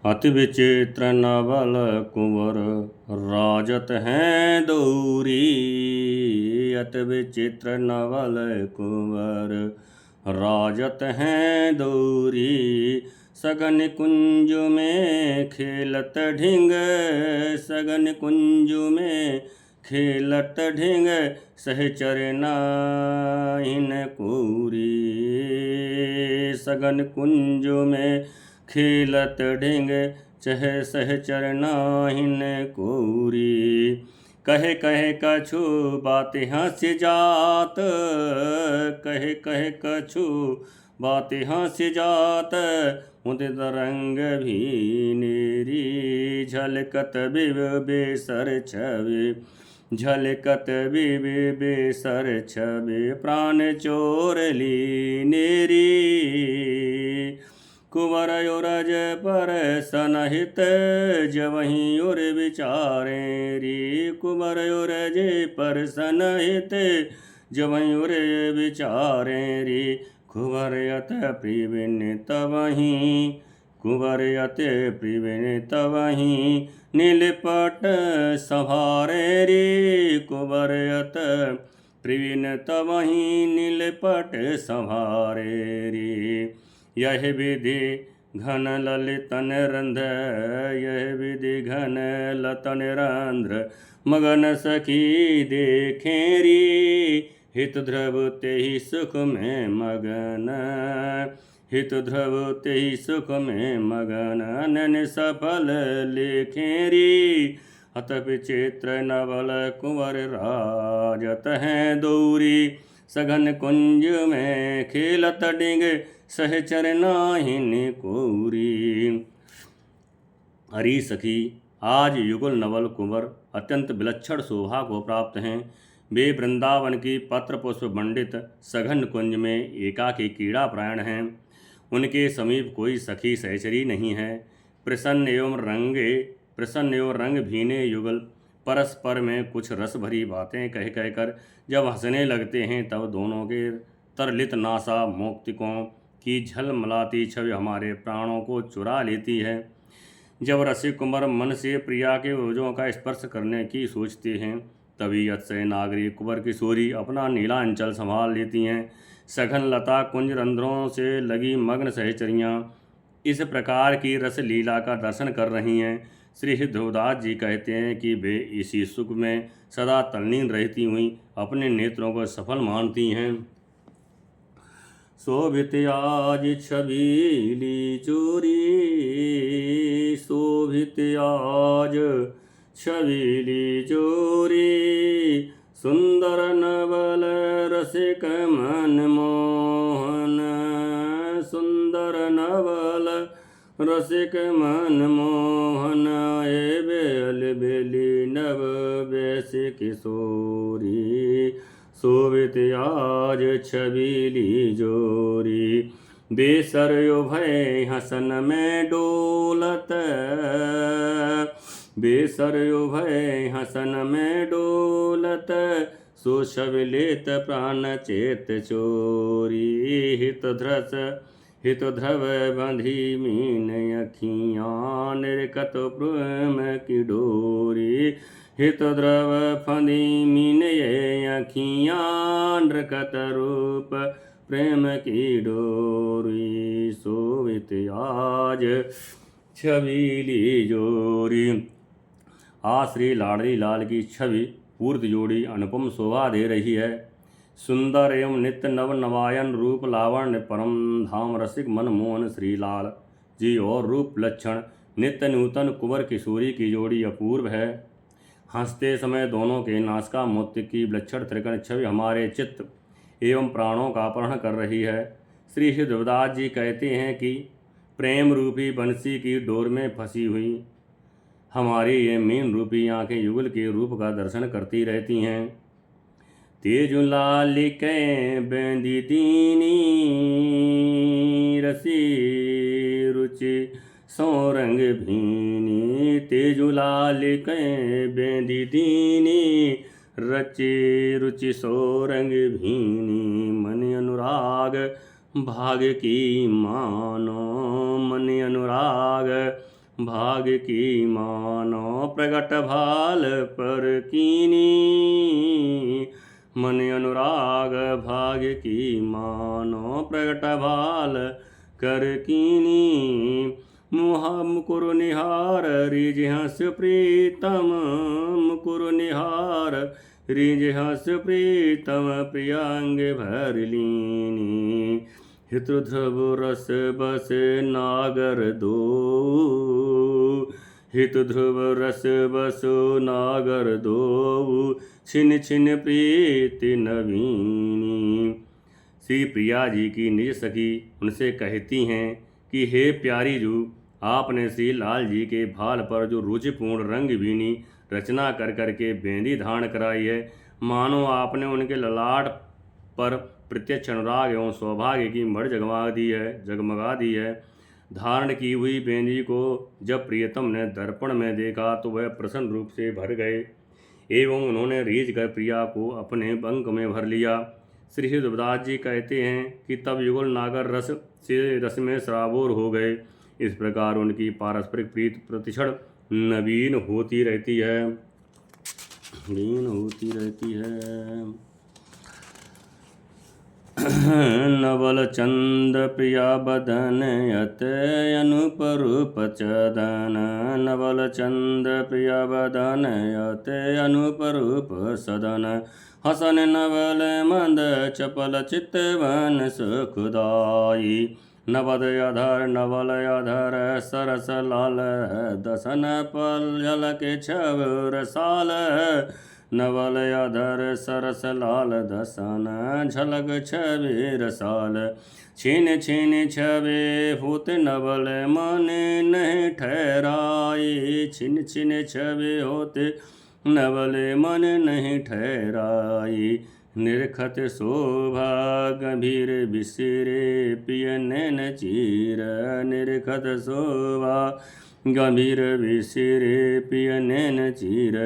अति विचित्र नवल कुंवर राजत हैं दूरी। अति विचित्र नवल कुंवर राजत हैं दूरी। सगन कुंज में खेलत ढिंग, सगन कुंज में खेलत ढिंग, सहचर नाहिन कूरी। सगन कुंज में खेलत ढिंग, चह सहचर नाहिन कूरी। कहे कहे कछु बात हंस जात, कहे कहे कछु बात हंस जात, उदित रंग भी नेरी। झलकत बिब बेसर छवि, झलकत बिब बेसर छवि, प्राण चोर ली नेरी। कुंवर उरज पर सनहित, जवहीं उर विचारे री। कुंवर उरज पर सनहित, जवहीं उर विचारे री। कुंवर अत प्रिविन तवहीं, कुंवर अत प्रिविन तवहीं, नीलपट संभारे रे। कुंवर अत प्रिविन तवहीं, नीलपट संभारे रे। यह विधि घन ललितन रंध्र, यह विधि घन लतन रंध्र, मगन सखी देखें री। हित ध्रुव तेहि सुख में मगन, हित ध्रुव तेहि सुख में मगन, अनन सफल लेखें री। अत विचित्र नवल कुंवर राजत हैं दूरी। सघन कुंज में खेलत डिंग, सहचर नाहिन कूरी। हरी सखी, आज युगल नवल कुंवर अत्यंत विलक्षण शोभा को प्राप्त हैं। वे वृंदावन की पत्र पुष्प मंडित सघन कुंज में एकाकी कीड़ा प्रायण हैं। उनके समीप कोई सखी सहचरी नहीं है। प्रसन्न एवं रंग भीने युगल परस्पर में कुछ रस भरी बातें कह कहकर जब हंसने लगते हैं, तब दोनों के तरलित नासा मौक्तिकों की झलमलाती छवि हमारे प्राणों को चुरा लेती है। जब रसिक कुंवर मन से प्रिया के ओजों का स्पर्श करने की सोचते हैं, तभी अतिशय नागरी कुंवर किशोरी अपना नीलांचल संभाल लेती हैं। सघन लता कुंज रंध्रों से लगी मग्न सहचरियाँ इस प्रकार की रस लीला का दर्शन कर रही हैं। श्री ध्रुवदास जी कहते हैं कि वे इसी सुख में सदा तल्लीन रहती हुई अपने नेत्रों को सफल मानती हैं। शोभित आज छबीली चोरी, शोभित आज छबीली चोरी, सुंदर नवल रसिक मन मोहन, सुंदर नवल रसिक मन मोहन, ए बेल बेली नव बेस किशोरी। शोभित आज छबीली जोरी, बेसर भय हसन में डोलत, बेसर भय हसन में डोलत, सो शबलेत प्राण चेत चोरी। हित ध्रव बंधी मीन अखियाँ, निर्कत प्रेम की डोरी। हित द्रव फंदी मीन ये अखियाँ, निर्कत रूप प्रेम की डोरी। शोभित आज छबीली जोरी। आज श्री लाडली लाल की छवि पूर्ति जोड़ी अनुपम शोभा दे रही है। सुंदर एवं नित्य नव नवायन रूप लावण्य परम धाम रसिक मनमोहन श्री लाल जी और रूप लक्षण नित्य नूतन कुंवर किशोरी की जोड़ी अपूर्व है। हंसते समय दोनों के नासिका मोत्य की विलक्षण त्रिकण छवि हमारे चित्त एवं प्राणों का अपहरण कर रही है। श्री ध्रुवदास जी कहते हैं कि प्रेम रूपी बंसी की डोर में फंसी हुई हमारी ये मीन रूपी आंखें युगल के रूप का दर्शन करती रहती हैं। तेजु लालिके बेंदी दीनी, रसी रुचि सोरंग भीनी। तेजु लालिके बेंदी दीनी, रचि रुचि सोरंग भीनी। मन अनुराग भाग की मानो, मन अनुराग भाग की मानो प्रगट भाल पर कीनी। मन अनुराग भाग्य की मानो प्रगट भाल कर कीनी। मुहा मुकुर निहार रिज हंस प्रीतम। मुकुर निहार रिज हंस प्रीतम प्रियांग भर लीनी। हित ध्रुव रस बस नागर दो। हित ध्रुव रस बसो नागर दो। छिन छिन प्रीति नवीनी। श्री प्रिया जी की निज सखी उनसे कहती हैं कि हे प्यारी जू, आपने श्री लाल जी के भाल पर जो रुचिपूर्ण रंग बीनी रचना कर करके बेंदी धारण कराई है, मानो आपने उनके ललाट पर प्रत्यक्ष अनुराग एवं सौभाग्य की मढ़ जगमगा दी है। धारण की हुई बेंदी को जब प्रियतम ने दर्पण में देखा तो वह प्रसन्न रूप से भर गए एवं उन्होंने रीझ कर प्रिया को अपने बंक में भर लिया। श्री हृदयदास जी कहते हैं कि तब युगल नागर रस से रस में सराबोर हो गए। इस प्रकार उनकी पारस्परिक प्रीत प्रतिक्षण नवीन होती रहती है। नवल चंद प्रिया बदन यत अनुपरूप चदन। नवल चंद प्रिया बदन यत अनुपरूप सदन। हसन नवल मंद चपल चितवन सुखदाई। नवल अधर सरस लाल दसन पल झलक छव रसाल। नवल अधर सरस लाल दसन झलक छवि रसाल। छीन छीन छवि फूत नवल मन नहीं ठहराई। छिन छिन छवि होते नवल मन नहीं ठहराई। निरखत शोभा गंभीर बिसिरे पिय नैन चीर। निरखत शोभा गंभीर बिसिरे पिय नैन चीर।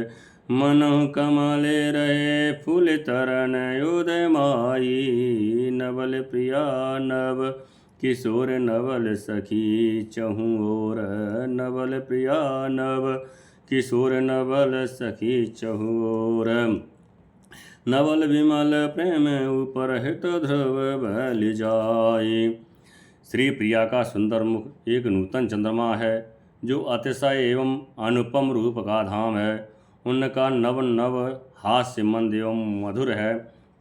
मनहु कमले रहे फूल तरन उदय माई। नवल प्रिया नव किशोर नवल सखी चहु ओर। नवल प्रिया नव किशोर नवल सखी चहु ओर। नवल विमल प्रेम ऊपर हित ध्रुव बल जाई। श्री प्रिया का सुंदर मुख एक नूतन चंद्रमा है जो अतिशय एवं अनुपम रूप का धाम है। उनका नव नव हास्य मंद एवं मधुर है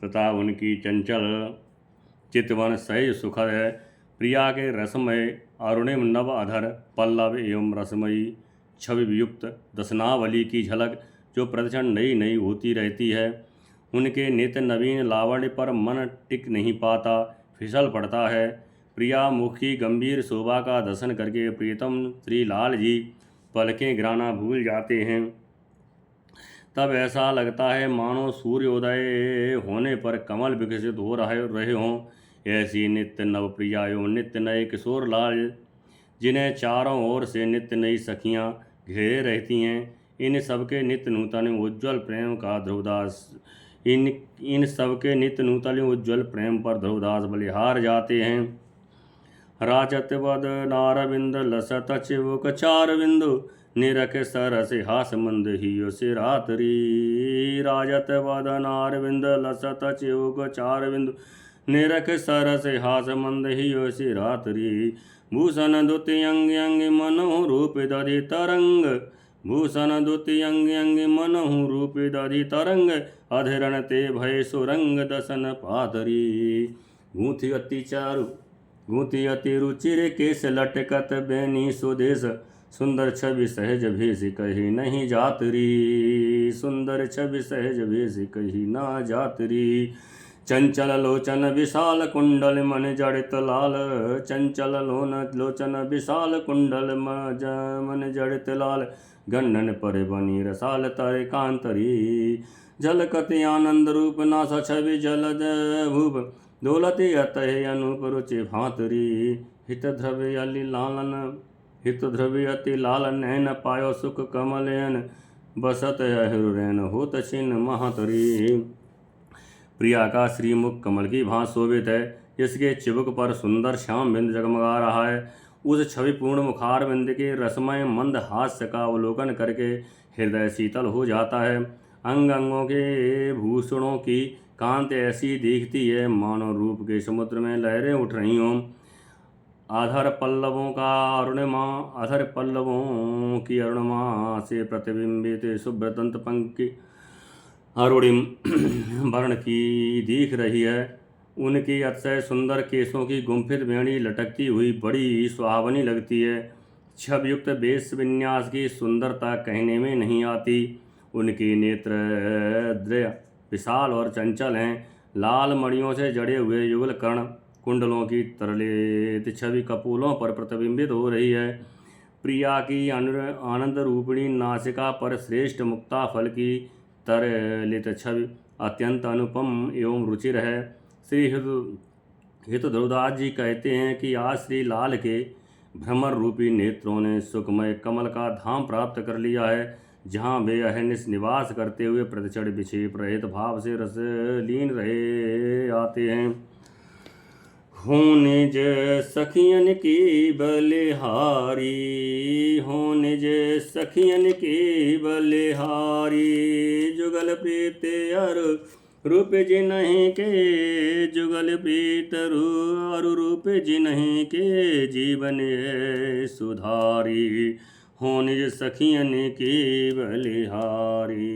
तथा उनकी चंचल चितवन सही सुखद है। प्रिया के रसमय अरुणिम नव अधर पल्लव एवं रसमयी छवि युक्त दसनावली की झलक जो प्रतिक्षण नई नई होती रहती है। उनके नित्य नवीन लावण्य पर मन टिक नहीं पाता, फिसल पड़ता है। प्रिया मुख की गंभीर शोभा का दर्शन करके प्रियतम श्री लाल जी पलकें गिराना भूल जाते हैं। तब ऐसा लगता है मानो सूर्योदय होने पर कमल विकसित हो रहे हों। ऐसी नित्य नव प्रिया एवं नित्य नए किशोर लाल जिन्हें चारों ओर से नित्य नई सखियाँ घेरे रहती हैं, इन सबके नित्य नूतन उज्ज्वल प्रेम का ध्रुवदास इन सबके नित्य नूतन उज्ज्वल प्रेम पर ध्रुवदास बलिहार जाते हैं। राजत वद नारविंद लसत चिवुक चार बिंदु निरख सरस हास मंद हियो सिरातरी। राजत वद नारविंद लसत चिवुक चार बिंदु निरख सरस हास मंद हियो सिरातरी। भूषण दुति अंग अंग मनहु रूप दधि तरंग। भूषण दुति अंग अंग मनहु रूप दधि तरंग। अधरण ते भय सुरंग दसन पातरी। गूंथी अति चारु गूंथी अति रुचिर केश लटकत बैनी स्वदेश। सुंदर छवि सहज भेष कही नहीं जातरी। सुंदर छवि सहज भेष कही ना जातरी। चंचल लोचन विशाल कुंडल मन जड़ित लाल। चंचल लोचन विशाल कुंडल मन जड़ित लाल। गंडन पर बनी रसाल तर कांतरी। झलकत आनंद रूप नासा छवि जलद भूप। दौलति अतः अनूप रुचि भांतरी। हित ध्रुव अति लाल नैन पायो सुख कमलयन। बसत हृरैन होत छिन महातरी। प्रिया का श्रीमुख कमल की भांति शोभित है, जिसके चिबुक पर सुंदर श्याम बिंद जगमगा रहा है। उस छविपूर्ण मुखारविंद के रसमय मंद हास्य का अवलोकन करके हृदय शीतल हो जाता है। अंग अंगों के भूषणों की कांति ऐसी दिखती है मानो रूप के समुद्र में लहरें उठ रही हों। आधर पल्लवों की अरुणिमा से प्रतिबिंबित शुभ्र दंत पंक्ति अरुणिम वर्ण की दिख रही है। उनकी अतिशय सुंदर केशों की गुंफित बेड़ी लटकती हुई बड़ी सुहावनी लगती है। छवयुक्त वेश विन्यास की सुंदरता कहने में नहीं आती। उनके नेत्र द्रय विशाल और चंचल हैं। लाल मणियों से जड़े हुए युगल कर्ण कुंडलों की तरलित छवि कपोलों पर प्रतिबिंबित हो रही है। प्रिया की आनंद रूपिणी नासिका पर श्रेष्ठ मुक्ता फल की तरलित छवि अत्यंत अनुपम एवं रुचिर है। श्री हितध्रुवदास जी कहते हैं कि आज श्री लाल के भ्रमर रूपी नेत्रों ने सुखमय कमल का धाम प्राप्त कर लिया है, जहाँ वे अहर्निश निवास करते हुए प्रतिक्षण विक्षेप रहित भाव से रसलीन रहे आते हैं। हों निज सखियन की बलिहारी, हों निज सखियन की बलिहारी, जुगल प्रीत रूप जिन्हीं के, जुगल प्रीत अरु रूप जिन्हीं के, जीवन सुधारी। हों निज सखियन की बलिहारी,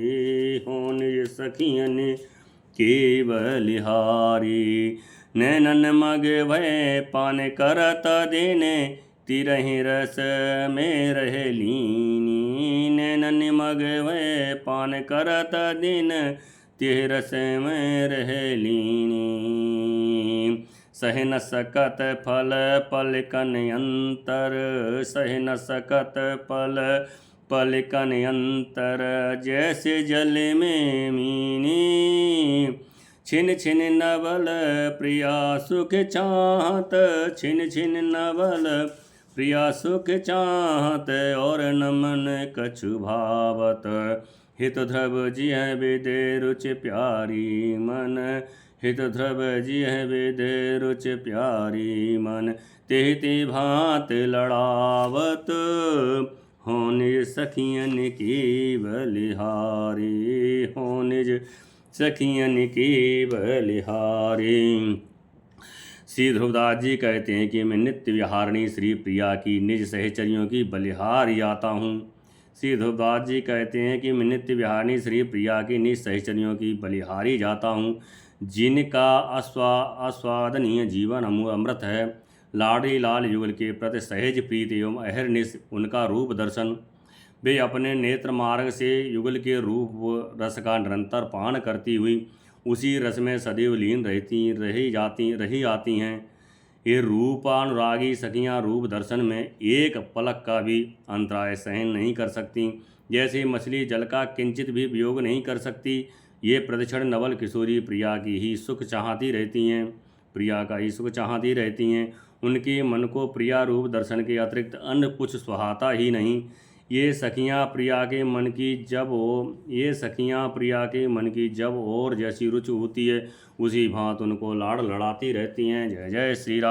हों निज सखियन की बलिहारी। नैनन मग भय पान करत देने, तिरहि रस में रह लीनी। नैनन मग भय पान करत दिन, तिरहि रस में रह लीनी। सह न सकत फल पलकन अंतर, सह न सकत फल पलकन अंतर, जैसे जल में मीनी। छिन छिन नवल प्रिया सुख चाहत, छिन छिन नवल प्रिया सुख चाहत, और नमन कछु भावत। हित ध्रुव जिह विदे रुच प्यारी मन, हित ध्रुव जिह विदे रुच प्यारी मन, तेहि भांत लड़ावत, हों निज सखियन की बलिहारी, हों निज सखियन की बलिहारी। श्री ध्रुवदास जी कहते हैं कि मैं नित्य विहारिणी श्री प्रिया की निज सहचरियों की बलिहार आता हूँ। श्री ध्रुवदास जी कहते हैं कि मैं नित्य विहारिणी श्री प्रिया की निज सहचरियों की बलिहारी जाता हूँ, जिनका आस्वादनीय जीवन अमृत है। लाडली लाल युगल के प्रति सहज प्रीति एवं अहर्निश उनका रूप दर्शन। वे अपने नेत्र मार्ग से युगल के रूप रस का निरंतर पान करती हुई उसी रस में सदैव लीन रही आती हैं। ये रूपानुरागी सखियाँ रूप दर्शन में एक पलक का भी अंतराय सहन नहीं कर सकती। जैसे मछली जल का किंचित भी वियोग नहीं कर सकती, ये प्रतिक्षण नवल किशोरी प्रिया की ही सुख चाहती रहती हैं, प्रिया का ही सुख चाहती रहती हैं। उनके मन को प्रिया रूप दर्शन के अतिरिक्त अन्य कुछ सुहाता ही नहीं। ये सखियाँ प्रिया के मन की जब और जैसी रुचि होती है, उसी भांत उनको लाड़ लड़ाती रहती हैं। जय जय श्री राम।